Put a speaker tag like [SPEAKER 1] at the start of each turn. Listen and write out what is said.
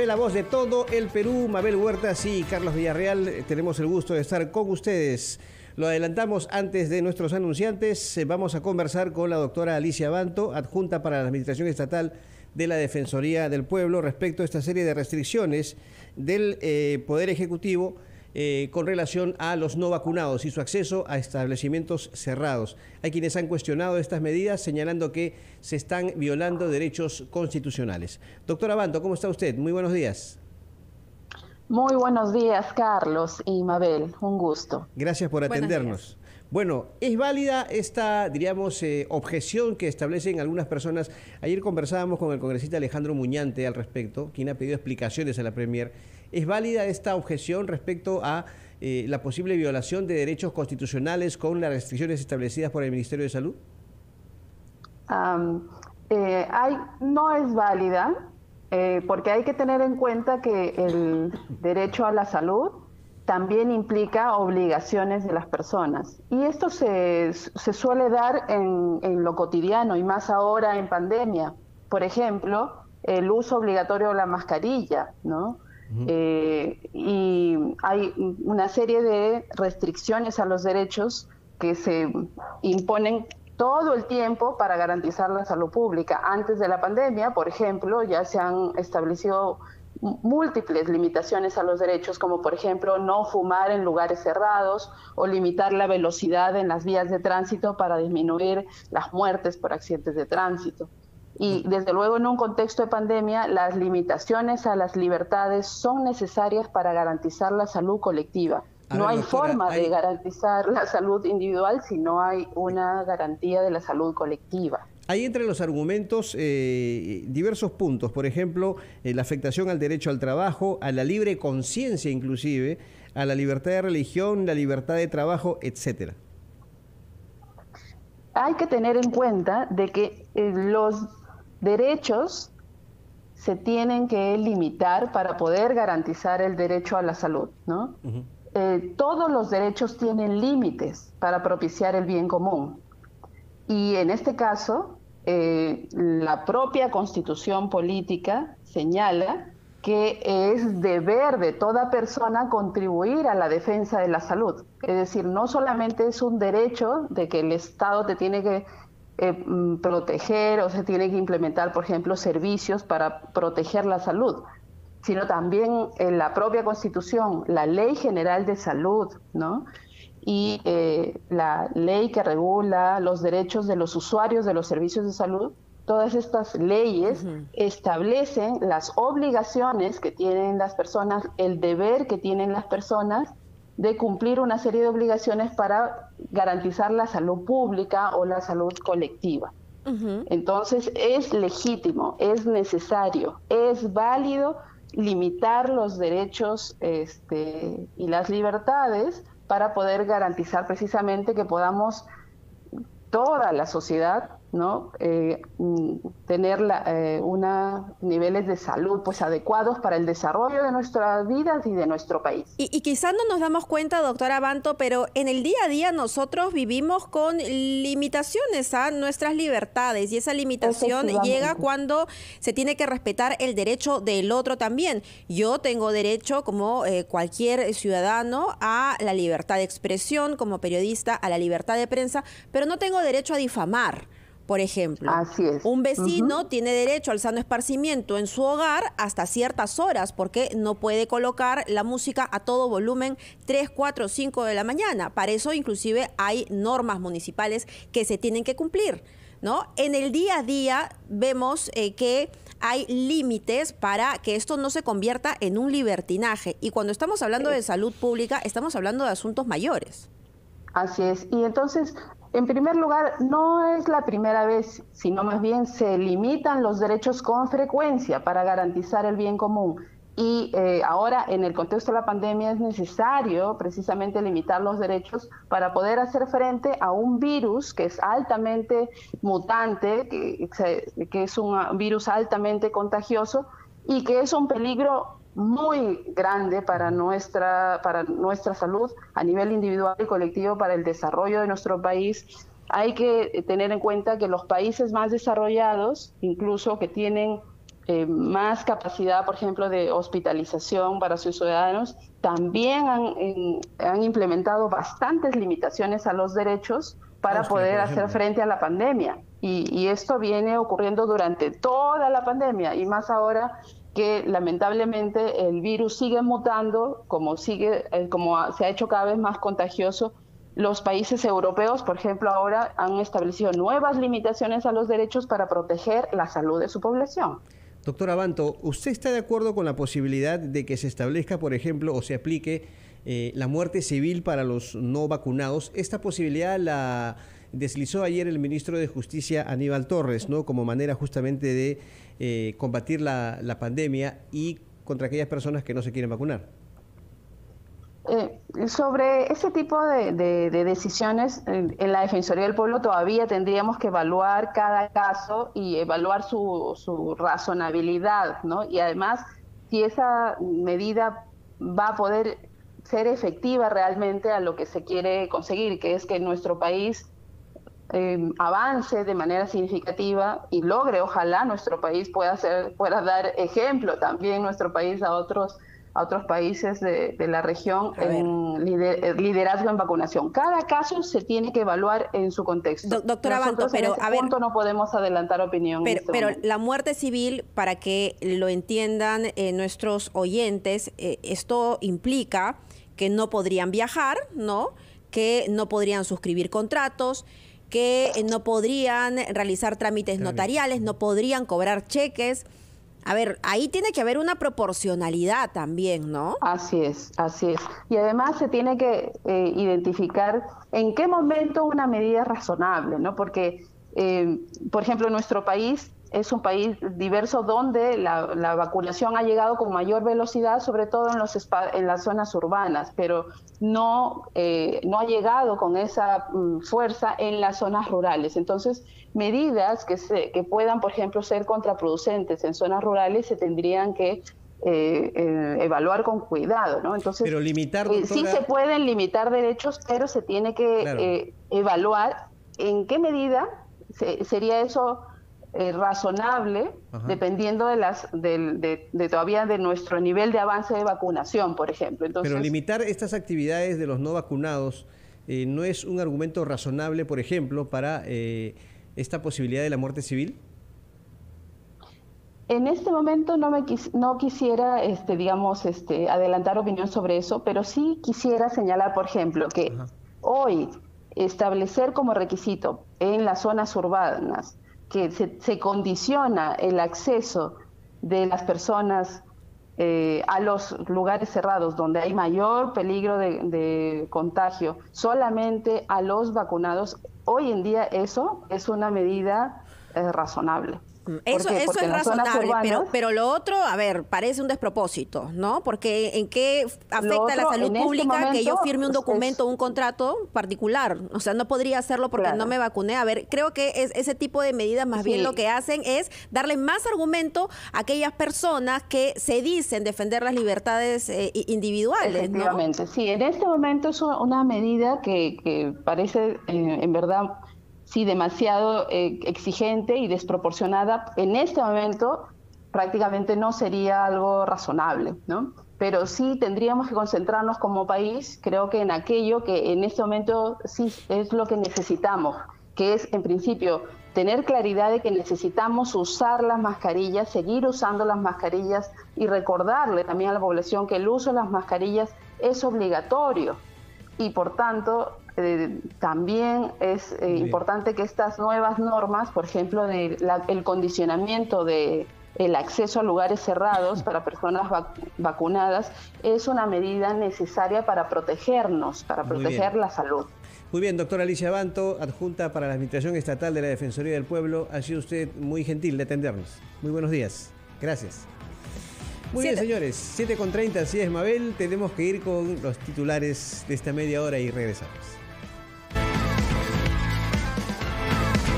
[SPEAKER 1] La voz de todo el Perú, Mabel Huertas y Carlos Villarreal. Tenemos el gusto de estar con ustedes. Lo adelantamos antes de nuestros anunciantes. Vamos a conversar con la doctora Alicia Abanto, adjunta para la Administración Estatal de la Defensoría del Pueblo, respecto a esta serie de restricciones del Poder Ejecutivo con relación a los no vacunados y su acceso a establecimientos cerrados. Hay quienes han cuestionado estas medidas, señalando que se están violando derechos constitucionales. Doctora Abanto, ¿cómo está usted? Muy buenos días. Muy buenos días, Carlos y Mabel. Un gusto. Gracias por atendernos. Bueno, ¿es válida esta, diríamos, objeción que establecen algunas personas? Ayer conversábamos con el congresista Alejandro Muñante al respecto, quien ha pedido explicaciones a la Premier. ¿Es válida esta objeción respecto a la posible violación de derechos constitucionales con las restricciones establecidas por el Ministerio de Salud?
[SPEAKER 2] No es válida, porque hay que tener en cuenta que el derecho a la salud también implica obligaciones de las personas. Y esto se suele dar en lo cotidiano y más ahora en pandemia. Por ejemplo, el uso obligatorio de la mascarilla, ¿no? Y hay una serie de restricciones a los derechos que se imponen todo el tiempo para garantizar la salud pública. Antes de la pandemia, por ejemplo, ya se han establecido múltiples limitaciones a los derechos, como por ejemplo no fumar en lugares cerrados o limitar la velocidad en las vías de tránsito para disminuir las muertes por accidentes de tránsito. Y desde luego en un contexto de pandemia las limitaciones a las libertades son necesarias para garantizar la salud colectiva. No hay forma de garantizar la salud individual si no hay una garantía de la salud colectiva.
[SPEAKER 1] Hay entre los argumentos diversos puntos, por ejemplo, la afectación al derecho al trabajo, a la libre conciencia inclusive, a la libertad de religión, la libertad de trabajo, etcétera.
[SPEAKER 2] Hay que tener en cuenta de que los derechos se tienen que limitar para poder garantizar el derecho a la salud, ¿no? Todos los derechos tienen límites para propiciar el bien común. Y en este caso, la propia Constitución política señala que es deber de toda persona contribuir a la defensa de la salud. Es decir, no solamente es un derecho de que el Estado te tiene que proteger o se tiene que implementar, por ejemplo, servicios para proteger la salud, sino también en la propia Constitución, la Ley General de Salud, ¿no? Y la ley que regula los derechos de los usuarios de los servicios de salud, todas estas leyes establecen las obligaciones que tienen las personas, el deber que tienen las personas de cumplir una serie de obligaciones para garantizar la salud pública o la salud colectiva. Entonces es legítimo, es necesario, es válido limitar los derechos y las libertades para poder garantizar precisamente que podamos, toda la sociedad, ¿no? Tener niveles de salud pues adecuados para el desarrollo de nuestras vidas y de nuestro país.
[SPEAKER 3] Y quizás no nos damos cuenta, doctora Abanto, pero en el día a día nosotros vivimos con limitaciones a nuestras libertades, y esa limitación llega cuando se tiene que respetar el derecho del otro también. Yo tengo derecho, como cualquier ciudadano, a la libertad de expresión, como periodista, a la libertad de prensa, pero no tengo derecho a difamar. Por ejemplo,
[SPEAKER 2] así es.
[SPEAKER 3] Un vecino tiene derecho al sano esparcimiento en su hogar hasta ciertas horas, porque no puede colocar la música a todo volumen 3, 4, 5 de la mañana. Para eso inclusive hay normas municipales que se tienen que cumplir, ¿no? En el día a día vemos que hay límites para que esto no se convierta en un libertinaje. Y cuando estamos hablando de salud pública, estamos hablando de asuntos mayores.
[SPEAKER 2] Así es. Y entonces, en primer lugar, no es la primera vez, sino más bien se limitan los derechos con frecuencia para garantizar el bien común. Y ahora, en el contexto de la pandemia, es necesario precisamente limitar los derechos para poder hacer frente a un virus que es altamente mutante, que es un virus altamente contagioso y que es un peligro muy grande para nuestra salud a nivel individual y colectivo, para el desarrollo de nuestro país. Hay que tener en cuenta que los países más desarrollados, incluso que tienen más capacidad, por ejemplo, de hospitalización para sus ciudadanos, también han implementado bastantes limitaciones a los derechos para poder hacer frente a la pandemia. Y esto viene ocurriendo durante toda la pandemia, y más ahora que lamentablemente el virus sigue mutando, como se ha hecho cada vez más contagioso. Los países europeos, por ejemplo, ahora han establecido nuevas limitaciones a los derechos para proteger la salud de su población.
[SPEAKER 1] Doctora Abanto, ¿usted está de acuerdo con la posibilidad de que se establezca, por ejemplo, o se aplique la muerte civil para los no vacunados? Esta posibilidad la deslizó ayer el ministro de Justicia, Aníbal Torres, ¿no?, como manera justamente de combatir la pandemia y contra aquellas personas que no se quieren vacunar.
[SPEAKER 2] Sobre ese tipo de decisiones, en la Defensoría del Pueblo todavía tendríamos que evaluar cada caso y evaluar su razonabilidad, ¿no? Y además, si esa medida va a poder ser efectiva realmente a lo que se quiere conseguir, que es que nuestro país avance de manera significativa y logre, ojalá nuestro país pueda dar ejemplo también nuestro país a otros países de la región en liderazgo en vacunación. Cada caso se tiene que evaluar en su contexto.
[SPEAKER 3] Doctora Abanto, pero
[SPEAKER 2] a ver, no podemos adelantar opinión.
[SPEAKER 3] Pero la muerte civil, para que lo entiendan nuestros oyentes, esto implica que no podrían viajar, ¿no?, que no podrían suscribir contratos, que no podrían realizar trámites notariales, no podrían cobrar cheques. A ver, ahí tiene que haber una proporcionalidad también, ¿no?
[SPEAKER 2] Así es, así es. Y además se tiene que identificar en qué momento una medida es razonable, ¿no? Porque, por ejemplo, nuestro país es un país diverso donde la vacunación ha llegado con mayor velocidad, sobre todo en las zonas urbanas, pero no ha llegado con esa fuerza en las zonas rurales. Entonces, medidas que puedan, por ejemplo, ser contraproducentes en zonas rurales se tendrían que evaluar con cuidado, ¿no? Entonces,
[SPEAKER 1] pero limitar, doctora...
[SPEAKER 2] sí se pueden limitar derechos, pero se tiene que evaluar en qué medida sería eso razonable. Ajá. Dependiendo todavía de nuestro nivel de avance de vacunación, por ejemplo. Entonces,
[SPEAKER 1] pero limitar estas actividades de los no vacunados no es un argumento razonable, por ejemplo, para esta posibilidad de la muerte civil.
[SPEAKER 2] En este momento no quisiera, adelantar opinión sobre eso, pero sí quisiera señalar, por ejemplo, que hoy establecer como requisito en las zonas urbanas que se condiciona el acceso de las personas a los lugares cerrados donde hay mayor peligro de contagio solamente a los vacunados, hoy en día eso es una medida razonable.
[SPEAKER 3] Eso es razonable, pero lo otro, a ver, parece un despropósito, ¿no? Porque ¿en qué afecta a la salud pública que yo firme un documento, un contrato particular? O sea, no podría hacerlo porque no me vacuné. A ver, creo que ese tipo de medidas más bien lo que hacen es darle más argumento a aquellas personas que se dicen defender las libertades individuales,
[SPEAKER 2] efectivamente, ¿no? Sí, en este momento es una medida que parece, en verdad, sí, demasiado exigente y desproporcionada. En este momento prácticamente no sería algo razonable, ¿no? Pero sí tendríamos que concentrarnos como país, creo que en aquello que en este momento sí es lo que necesitamos, que es en principio tener claridad de que necesitamos usar las mascarillas, seguir usando las mascarillas y recordarle también a la población que el uso de las mascarillas es obligatorio y por tanto también es importante que estas nuevas normas, por ejemplo, el condicionamiento del acceso a lugares cerrados para personas vacunadas, es una medida necesaria para protegernos, para proteger la salud.
[SPEAKER 1] Muy bien, doctora Alicia Abanto, adjunta para la Administración Estatal de la Defensoría del Pueblo. Ha sido usted muy gentil de atendernos. Muy buenos días. Gracias. Muy bien, señores. 7:30, así es, Mabel. Tenemos que ir con los titulares de esta media hora y regresamos.